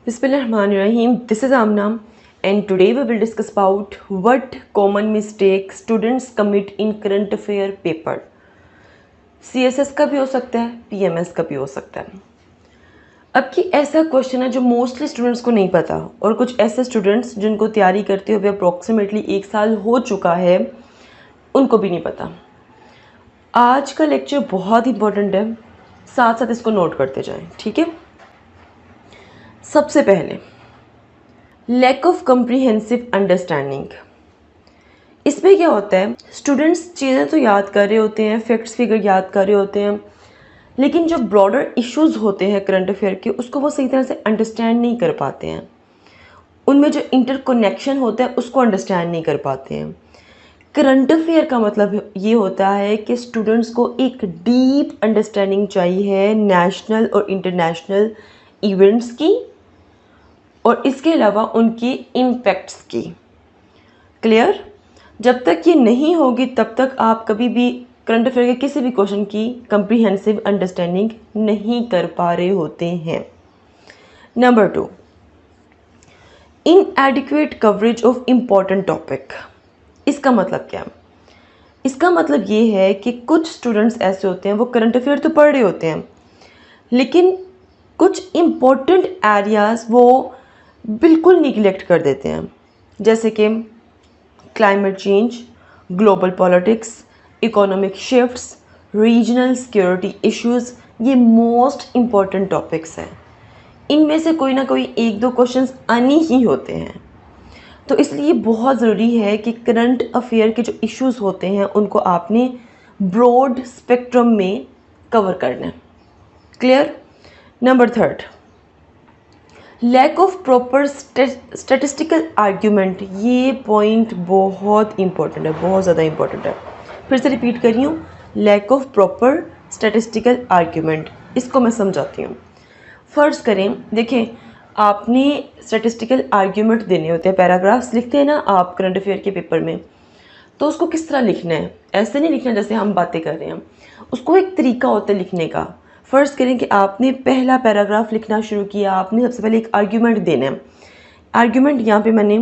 Bismillahirrahmanirrahim. This is Amna, and today we will discuss about what common mistakes students commit in current affair paper. CSS का भी हो सकता है, PMS का भी हो सकता है. अब की ऐसा क्वेश्चन है जो मोस्टली स्टूडेंट्स को नहीं पता, और कुछ ऐसे स्टूडेंट्स जिनको तैयारी करते हुए अप्रॉक्सीमेटली 1 साल हो चुका है उनको भी नहीं पता. आज का लेक्चर बहुत इंपॉर्टेंट है, साथ साथ इसको नोट करते जाएं, ठीक है. सबसे पहले लैक ऑफ कम्प्रीहेंसिव अंडरस्टैंडिंग. इसमें क्या होता है, स्टूडेंट्स चीज़ें तो याद कर रहे होते हैं, फैक्ट्स फिगर याद कर रहे होते हैं, लेकिन जो ब्रॉडर इश्यूज़ होते हैं करंट अफेयर के उसको वो सही तरह से अंडरस्टैंड नहीं कर पाते हैं. उनमें जो इंटरकनेक्शन होता है उसको अंडरस्टैंड नहीं कर पाते हैं. करंट अफेयर का मतलब ये होता है कि स्टूडेंट्स को एक डीप अंडरस्टैंडिंग चाहिए नेशनल और इंटरनेशनल इवेंट्स की, और इसके अलावा उनकी इम्पैक्ट्स की. क्लियर? जब तक ये नहीं होगी तब तक आप कभी भी करंट अफेयर के किसी भी क्वेश्चन की कम्प्रीहेंसिव अंडरस्टैंडिंग नहीं कर पा रहे होते हैं. Number 2, इनएडिक्वेट coverage of important topic. इसका मतलब क्या है? इसका मतलब ये है कि कुछ स्टूडेंट्स ऐसे होते हैं वो करंट अफेयर तो पढ़ रहे होते हैं, लेकिन कुछ इम्पोर्टेंट एरियाज़ वो बिल्कुल निगलेक्ट कर देते हैं, जैसे कि climate change, global politics, economic shifts, regional security issues. ये मोस्ट इम्पॉर्टेंट टॉपिक्स हैं. इनमें से कोई ना कोई 1-2 क्वेश्चंस आने ही होते हैं. तो इसलिए बहुत ज़रूरी है कि करंट अफेयर के जो इश्यूज़ होते हैं उनको आपने ब्रॉड स्पेक्ट्रम में कवर करना है. Clear? Number 3, lack of proper statistical argument. ये पॉइंट बहुत इंपॉर्टेंट है, बहुत ज़्यादा इंपॉर्टेंट है. फिर से रिपीट कर रही हूँ, lack of proper statistical argument. इसको मैं समझाती हूँ. फ़र्ज़ करें, देखें, आपने स्टैटिस्टिकल आर्ग्यूमेंट देने होते हैं, पैराग्राफ्स लिखते हैं ना आप करंट अफेयर के पेपर में, तो उसको किस तरह लिखना है? ऐसे नहीं लिखना जैसे हम बातें कर रहे हैं. उसको एक तरीका होता है लिखने का. फ़र्ज़ करें कि आपने पहला पैराग्राफ लिखना शुरू किया, आपने सबसे पहले एक आर्ग्यूमेंट देना है. आर्ग्यूमेंट यहाँ पे मैंने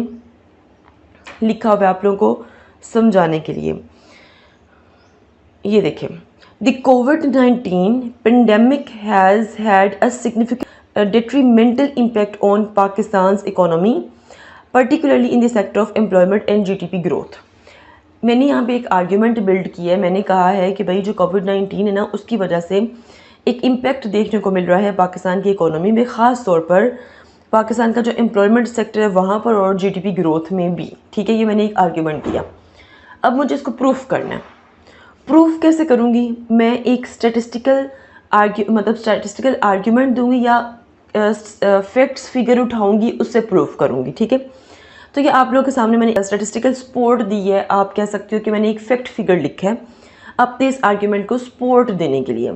लिखा हुआ है आप लोगों को समझाने के लिए. ये देखें, the covid pandemic has had a significant detrimental impact on Pakistan's economy, particularly in the sector of employment and GDP growth. मैंने यहाँ पे एक आर्ग्यूमेंट बिल्ड किया है. मैंने कहा है कि भाई जो कोविड-19 है ना, उसकी वजह से एक इम्पैक्ट देखने को मिल रहा है पाकिस्तान की इकोनॉमी में, ख़ास तौर पर पाकिस्तान का जो एम्प्लॉयमेंट सेक्टर है वहाँ पर और GDP ग्रोथ में भी. ठीक है, ये मैंने एक आर्ग्यूमेंट दिया. अब मुझे इसको प्रूफ करना है. प्रूफ कैसे करूँगी? मैं एक स्टैटिस्टिकल स्टैटिस्टिकल आर्ग्यूमेंट दूँगी या फैक्ट्स फिगर उठाऊँगी, उससे प्रूफ करूँगी. ठीक है, तो ये आप लोगों के सामने मैंने स्टैटिस्टिकल सपोर्ट दी है. आप कह सकते हो कि मैंने एक फैक्ट फिगर लिखा है अपने इस आर्ग्यूमेंट को सपोर्ट देने के लिए.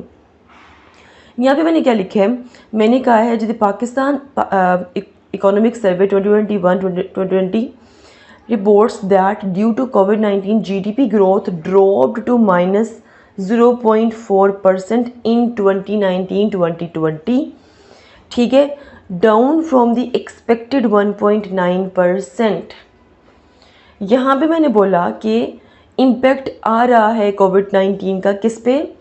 यहाँ पे मैंने क्या लिखा है? मैंने कहा है जो Pakistan economic survey 2021-2020 reports that due to COVID-19 GDP growth dropped to -0.4% in 2019-2020. ठीक है, डाउन फ्रॉम द एक्सपेक्टेड 1.9%. यहाँ पे मैंने बोला कि इम्पैक्ट आ रहा है कोविड-19 का किस पे?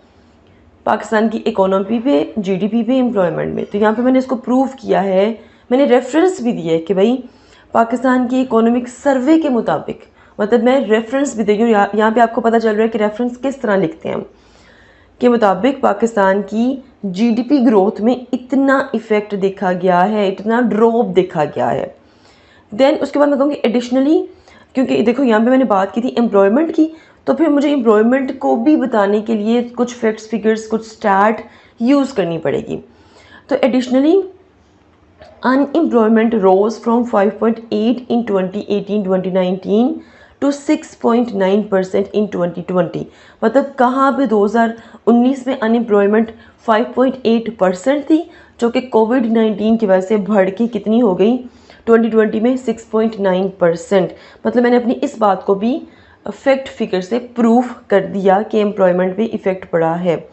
पाकिस्तान की इकोनॉमी पे, GDP पे, एम्प्लॉयमेंट में. तो यहाँ पे मैंने इसको प्रूव किया है. मैंने रेफरेंस भी दिया है कि भाई पाकिस्तान की इकोनॉमिक सर्वे के मुताबिक, मतलब मैं रेफरेंस भी दे रही हूँ. यहाँ पे आपको पता चल रहा है कि रेफरेंस किस तरह लिखते हैं. के मुताबिक पाकिस्तान की GDP ग्रोथ में इतना इफ़ेक्ट देखा गया है, इतना ड्रॉप देखा गया है. देन उसके बाद मैं कहूँगी एडिशनली, क्योंकि देखो यहाँ पे मैंने बात की थी एम्प्लॉयमेंट की, तो फिर मुझे एम्प्लॉयमेंट को भी बताने के लिए कुछ फैक्ट्स फिगर्स, कुछ स्टैट यूज़ करनी पड़ेगी. तो additionally unemployment rose from 5.8 in 2018-2019 to 6.9% in 2020. मतलब कहाँ पे 2019 में अनएम्प्लॉयमेंट 5.8% थी, जो कि कोविड-19 की वजह से बढ़ के कितनी हो गई 2020 में 6.9%. मतलब मैंने अपनी इस बात को भी फैक्ट फिगर से प्रूफ कर दिया कि एम्प्लॉयमेंट पे इफ़ेक्ट पड़ा है.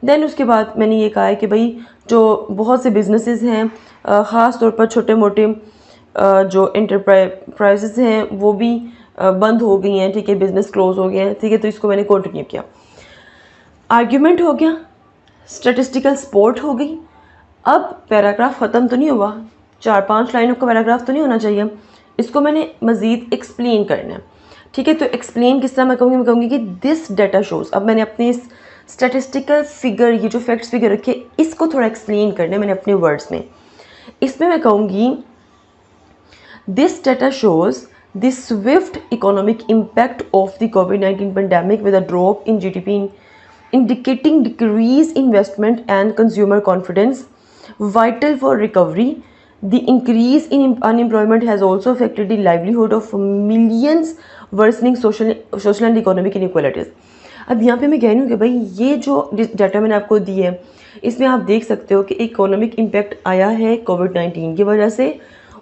देन उसके बाद मैंने ये कहा है कि भाई जो बहुत से बिजनेसेस हैं, ख़ास तौर पर छोटे मोटे जो एंटरप्राइजेस हैं वो भी बंद हो गई हैं, ठीक है, बिज़नेस क्लोज हो गए हैं, ठीक है, तो इसको मैंने कंटिन्यू किया। आर्ग्यूमेंट हो गया, स्टैटिस्टिकल सपोर्ट हो गई। अब पैराग्राफ ख़त्म तो नहीं हुआ, 4-5 लाइनों का पैराग्राफ तो नहीं होना चाहिए, इसको मैंने मज़ीद एक्सप्लेन करना है, ठीक है। तो एक्सप्लेन किस तरह मैं कहूँगी कि दिस डाटा शोज़, अब मैंने अपने इस स्टैटिस्टिकल फिगर, ये जो फैक्ट्स फिगर रखे, इसको थोड़ा एक्सप्लेन करना है मैंने अपने वर्ड्स में। इसमें मैं कहूँगी this data shows the swift economic impact of the COVID-19 pandemic with a drop in GDP indicating decreased investment and consumer confidence vital for recovery. The increase in unemployment has also affected the livelihood of millions, worsening social and economic inequalities. अब यहाँ पे मैं कह रही हूँ कि भाई ये जो डाटा मैंने आपको दी है, इसमें आप देख सकते हो कि इकोनॉमिक इम्पैक्ट आया है कोविड-19 की वजह से,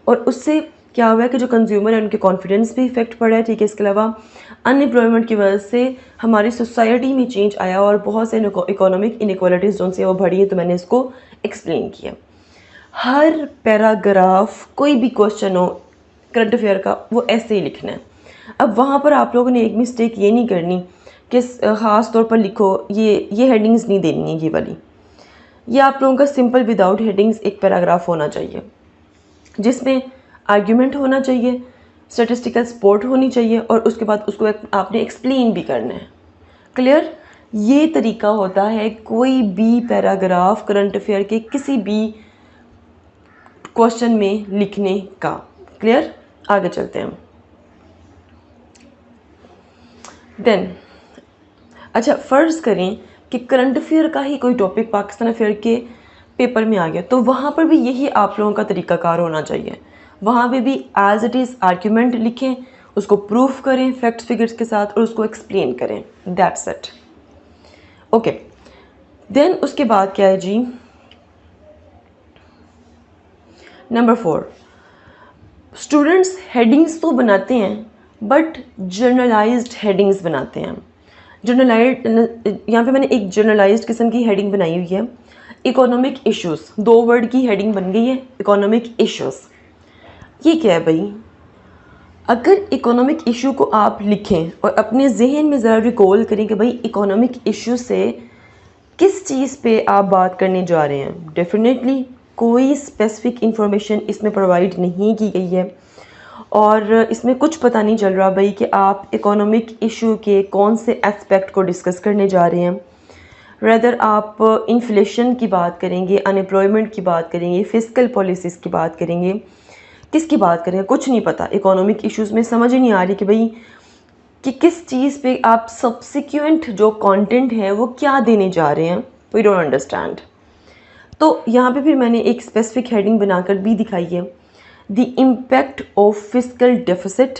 और उससे क्या हुआ है कि जो कंज्यूमर है उनके कॉन्फिडेंस भी इफेक्ट पड़ा है, ठीक है। इसके अलावा अनएम्प्लॉयमेंट की वजह से हमारी सोसाइटी में चेंज आया और बहुत से इकोनॉमिक इनइक्वालिटीज़ जो से वो बढ़ी है, तो मैंने इसको एक्सप्लेन किया। हर पैराग्राफ कोई भी क्वेश्चन हो करंट अफेयर का, वो ऐसे ही लिखना है। अब वहाँ पर आप लोगों ने एक मिस्टेक ये नहीं करनी कि ख़ास तौर पर लिखो ये हेडिंग्स नहीं देनी है, ये वाली। ये आप लोगों का सिंपल विदाउट हेडिंग्स एक पैराग्राफ होना चाहिए, जिसमें आर्ग्यूमेंट होना चाहिए, स्टैटिस्टिकल सपोर्ट होनी चाहिए, और उसके बाद उसको आपने एक्सप्लेन भी करना है। क्लियर? ये तरीका होता है कोई भी पैराग्राफ करंट अफेयर के किसी भी क्वेश्चन में लिखने का। क्लियर? आगे चलते हैं। देन अच्छा, फ़र्ज़ करें कि करंट अफेयर का ही कोई टॉपिक पाकिस्तान अफेयर के पेपर में आ गया, तो वहाँ पर भी यही आप लोगों का तरीक़ाकार होना चाहिए। वहाँ पे भी एज इट इज़ आर्ग्यूमेंट लिखें, उसको प्रूफ करें फैक्ट्स फिगर्स के साथ, और उसको एक्सप्लेन करें। That's it. ओके, देन उसके बाद क्या है जी, नंबर 4, स्टूडेंट्स हेडिंग्स तो बनाते हैं बट जर्नलाइज्ड हेडिंग्स बनाते हैं। जर्नलाइज्ड, यहाँ पे मैंने एक जर्नलाइज्ड किस्म की हेडिंग बनाई हुई है, इकोनॉमिक इश्यूज़, 2 वर्ड की हेडिंग बन गई है, इकोनॉमिक इश्यूज़। ये क्या है भाई? अगर इकोनॉमिक इशू को आप लिखें और अपने जहन में ज़रा रिकॉल करें कि भाई इकोनॉमिक इशू से किस चीज़ पे आप बात करने जा रहे हैं, डेफिनेटली कोई स्पेसिफिक इंफॉर्मेशन इसमें प्रोवाइड नहीं की गई है, और इसमें कुछ पता नहीं चल रहा भाई कि आप इकोनॉमिक इशू के कौन से एस्पेक्ट को डिस्कस करने जा रहे हैं। रेदर आप इन्फ्लेशन की बात करेंगे, अनएम्प्लॉयमेंट की बात करेंगे, फिस्कल पॉलिसीज़ की बात करेंगे, किसकी बात करें, कुछ नहीं पता। इकोनॉमिक इश्यूज़ में समझ ही नहीं आ रही कि भाई कि किस चीज़ पे आप सब्सिक्वेंट जो कंटेंट है वो क्या देने जा रहे हैं, वी डोंट अंडरस्टैंड। तो यहाँ पे फिर मैंने एक स्पेसिफिक हेडिंग बनाकर भी दिखाई है, the impact of fiscal deficit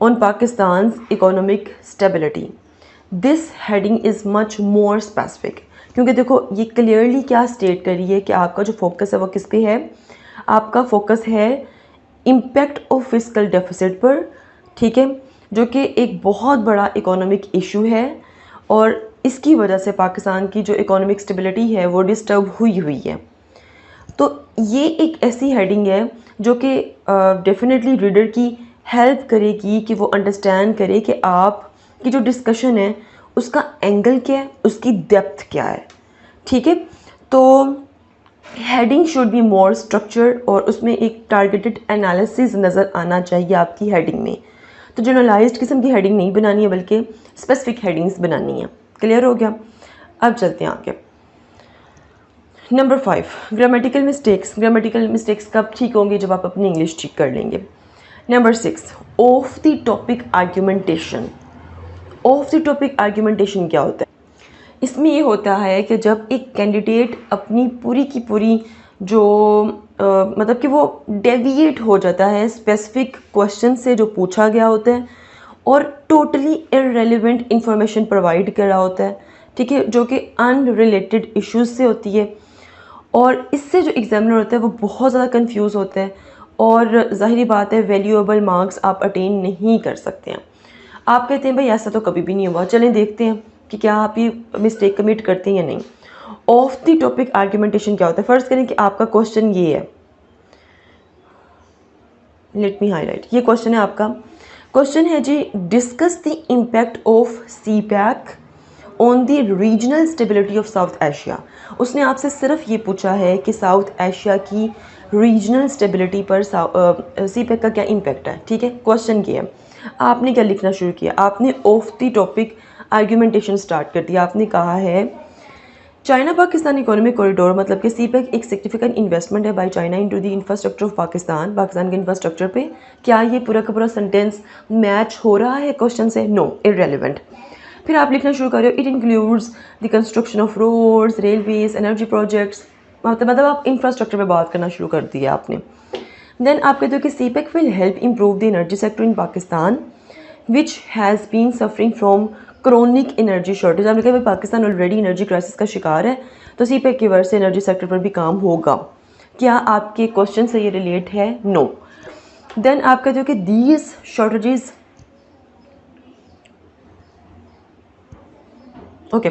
on Pakistan economic stability. This heading is much more specific, क्योंकि देखो ये क्लियरली क्या स्टेट कर रही है कि आपका जो फोकस है वो किस पे है। आपका फोकस है इम्पैक्ट ऑफ फिस्कल डेफिसिट पर, ठीक है, जो कि एक बहुत बड़ा इकोनॉमिक इशू है, और इसकी वजह से पाकिस्तान की जो इकोनॉमिक स्टेबिलिटी है वो डिस्टर्ब हुई है। तो ये एक ऐसी हेडिंग है जो कि डेफिनेटली रीडर की हेल्प करेगी कि वो अंडरस्टैंड करे कि आप की जो डिस्कशन है उसका एंगल क्या है, उसकी डेप्थ क्या है, ठीक है। तो heading should be more structured, और उसमें एक टारगेटेड एनालिसिस नज़र आना चाहिए आपकी हेडिंग में। तो जनरलाइज्ड किस्म की हेडिंग नहीं बनानी है, बल्कि स्पेसिफिक हेडिंग्स बनानी है। क्लियर हो गया? अब चलते हैं आगे। Number 5, grammatical mistakes. Grammatical mistakes कब ठीक होंगे? जब आप अपनी इंग्लिश ठीक कर लेंगे। Number 6, of the topic argumentation. Of the topic argumentation क्या होता है? इसमें ये होता है कि जब एक कैंडिडेट अपनी पूरी की पूरी जो मतलब कि वो डेविएट हो जाता है स्पेसिफिक क्वेश्चन से जो पूछा गया होता है, और टोटली इररेलेवेंट इंफॉर्मेशन प्रोवाइड कर रहा होता है, ठीक है, जो कि अनरिलेटेड इश्यूज से होती है, और इससे जो एग्जामिनर होता है वो बहुत ज़्यादा कंफ्यूज होता है, और ज़ाहिरी बात है वैल्यूएबल मार्क्स आप अटेन नहीं कर सकते हैं। आप कहते हैं भाई ऐसा तो कभी भी नहीं हुआ, चलें देखते हैं कि क्या आप ये मिस्टेक कमिट करते हैं या नहीं। ऑफ द टॉपिक आर्ग्यूमेंटेशन क्या होता है? फ़र्ज़ करें कि आपका क्वेश्चन ये है, लेट मी हाईलाइट, ये क्वेश्चन है आपका। क्वेश्चन है जी, discuss the impact of CPEC on the regional stability of South Asia. उसने आपसे सिर्फ ये पूछा है कि साउथ एशिया की रीजनल स्टेबिलिटी पर CPEC का क्या इम्पैक्ट है। ठीक है, क्वेश्चन ये है। आपने क्या लिखना शुरू किया? आपने of the topic argumentation start कर दिया। आपने कहा है चाइना पाकिस्तान इकोनॉमिक कॉरिडोर, मतलब कि CPEC एक सिग्निफिकेंट इन्वेस्टमेंट है by China into the infrastructure of Pakistan, Pakistan के इंफ्रास्ट्रक्चर पे। क्या ये पूरा का पूरा सेंटेंस मैच हो रहा है क्वेश्चन से? No, irrelevant. फिर आप लिखना शुरू कर रहे हो, it includes the construction of roads, railways, energy projects, मतलब आप इंफ्रास्ट्रक्चर पे बात करना शुरू कर दिया आपने। देन आप कहते हो कि CPEC will help improve the energy sector in Pakistan which has been suffering from chronic energy shortage. आपने कहा भाई पाकिस्तान ऑलरेडी एनर्जी क्राइसिस का शिकार है, तो CPEC की वजह से एनर्जी सेक्टर पर भी काम होगा। क्या आपके क्वेश्चन से ये रिलेट है? नो। देन आप कहते हो कि these shortages, okay,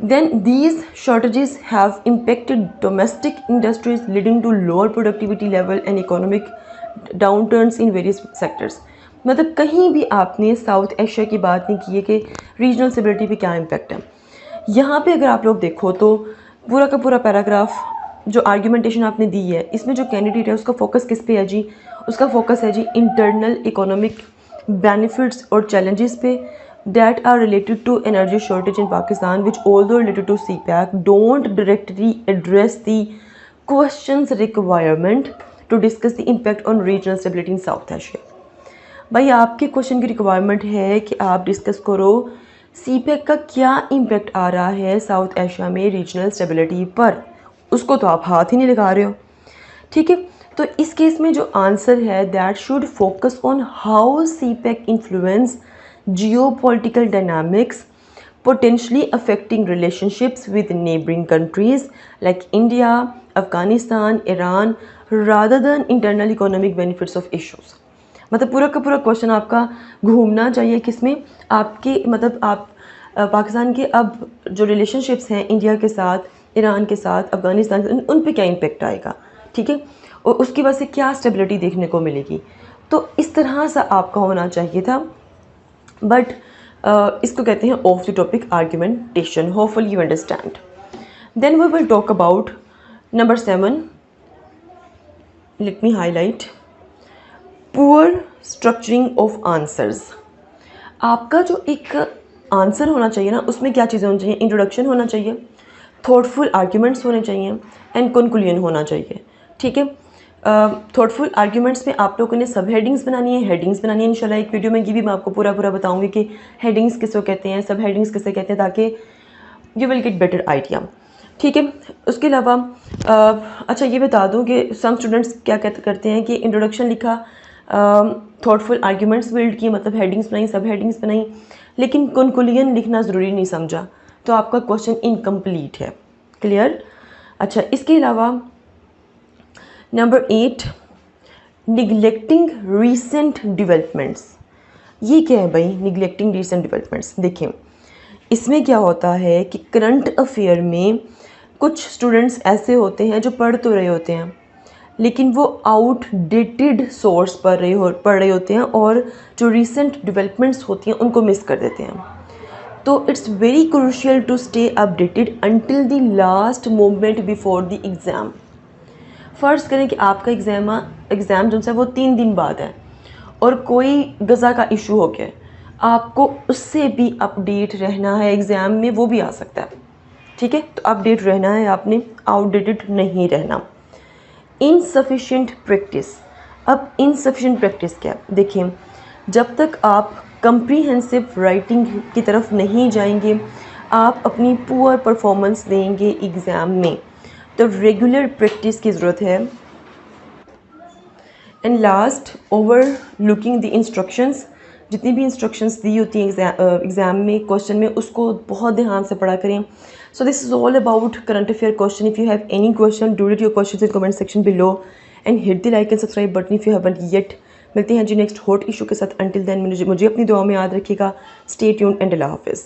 then these shortages have impacted domestic industries leading to lower productivity level and economic downturns in various sectors। मतलब कहीं भी आपने साउथ एशिया की बात नहीं की है कि रीजनल स्टेबिलिटी पे क्या इम्पैक्ट है। यहाँ पे अगर आप लोग देखो तो पूरा का पूरा पैराग्राफ जो आर्ग्यूमेंटेशन आपने दी है, इसमें जो कैंडिडेट है उसका फोकस किस पे है जी? उसका फोकस है जी इंटरनल इकोनॉमिक बेनिफिट्स और चैलेंजेस पे that are related to energy shortage in Pakistan, which although related to CPEC don't directly address the questions requirement to discuss the impact on regional stability in South Asia। भाई आपके question की requirement है कि आप discuss करो CPEC का क्या impact आ रहा है साउथ एशिया में रीजनल स्टेबिलिटी पर, उसको तो आप हाथ ही नहीं लगा रहे हो। ठीक है, तो इस केस में जो आंसर है that should focus on how CPEC influence geopolitical dynamics potentially affecting relationships with neighboring countries like India, Afghanistan, Iran rather than internal economic benefits of issues। मतलब पूरा का पूरा क्वेश्चन आपका घूमना चाहिए किसमें? आपके मतलब आप पाकिस्तान के अब जो रिलेशनशिप्स हैं इंडिया के साथ, ईरान के साथ, अफगानिस्तान के, उन पे क्या इम्पेक्ट आएगा। ठीक है, और उसकी वजह से क्या स्टेबिलिटी देखने को मिलेगी। तो इस तरह से आपका होना चाहिए था, बट इसको कहते हैं off the topic argumentation. Hopefully you understand. Then we will talk about number 7, let me highlight, poor structuring of answers. आपका जो एक आंसर होना चाहिए ना, उसमें क्या चीज़ें होनी चाहिए? इंट्रोडक्शन होना चाहिए, थॉटफुल आर्ग्यूमेंट्स होने चाहिए एंड कंक्लूजन होना चाहिए। ठीक है, थॉटफुल आर्ग्यूमेंट्स में आप लोगों ने सब हेडिंग्स बनानी है, हेडिंग्स बनानी है। इंशाल्लाह एक वीडियो में ये भी मैं आपको पूरा बताऊंगी कि हेडिंग्स किसको कहते हैं, सब हेडिंग्स किसे कहते हैं, ताकि you will get better idea. ठीक है, उसके अलावा अच्छा ये बता दूं कि सम स्टूडेंट्स क्या करते हैं कि इंट्रोडक्शन लिखा, थॉटफुल आर्ग्यूमेंट्स बिल्ड किए, मतलब हेडिंग्स बनाई, सब हेडिंग्स बनाई, लेकिन कंक्लूजन लिखना ज़रूरी नहीं समझा, तो आपका क्वेश्चन इनकम्प्लीट है। क्लियर? अच्छा, इसके अलावा नंबर 8, निगलेक्टिंग रीसेंट डेवलपमेंट्स। ये क्या है भाई निगलेक्टिंग रीसेंट डेवलपमेंट्स? देखें, इसमें क्या होता है कि करंट अफेयर में कुछ स्टूडेंट्स ऐसे होते हैं जो पढ़ तो रहे होते हैं, लेकिन वो आउटडेटेड सोर्स पढ़ रहे होते हैं और जो रीसेंट डेवलपमेंट्स होती हैं उनको मिस कर देते हैं। तो it's very crucial to stay updated until the last moment before the exam. फ़र्ज़ करें कि आपका एग्ज़ाम जो है वो 3 दिन बाद है और कोई गज़ा का इशू हो गया, आपको उससे भी अपडेट रहना है, एग्ज़ाम में वो भी आ सकता है। ठीक है, तो अपडेट रहना है, आपने आउटडेटेड नहीं रहना। Insufficient practice. अब इनसफिशिएंट प्रैक्टिस क्या? देखिए, जब तक आप कंप्रीहेंसिव राइटिंग की तरफ नहीं जाएंगे, आप अपनी पुअर परफॉर्मेंस देंगे एग्ज़ाम में, तो रेगुलर प्रैक्टिस की ज़रूरत है। And last, over looking the instructions. जितनी भी इंस्ट्रक्शंस दी होती हैं एग्ज़ाम में, क्वेश्चन में, उसको बहुत ध्यान से पढ़ा करें। So this is all about current affair question. If you have any question, do it your question in comment section below and hit the like and subscribe button if you haven't yet. मिलते हैं जी next hot issue के साथ। Until then मुझे अपनी दुआ में याद रखिएगा। स्टे ट्यून्ड एंड अल्लाह हाफिज़।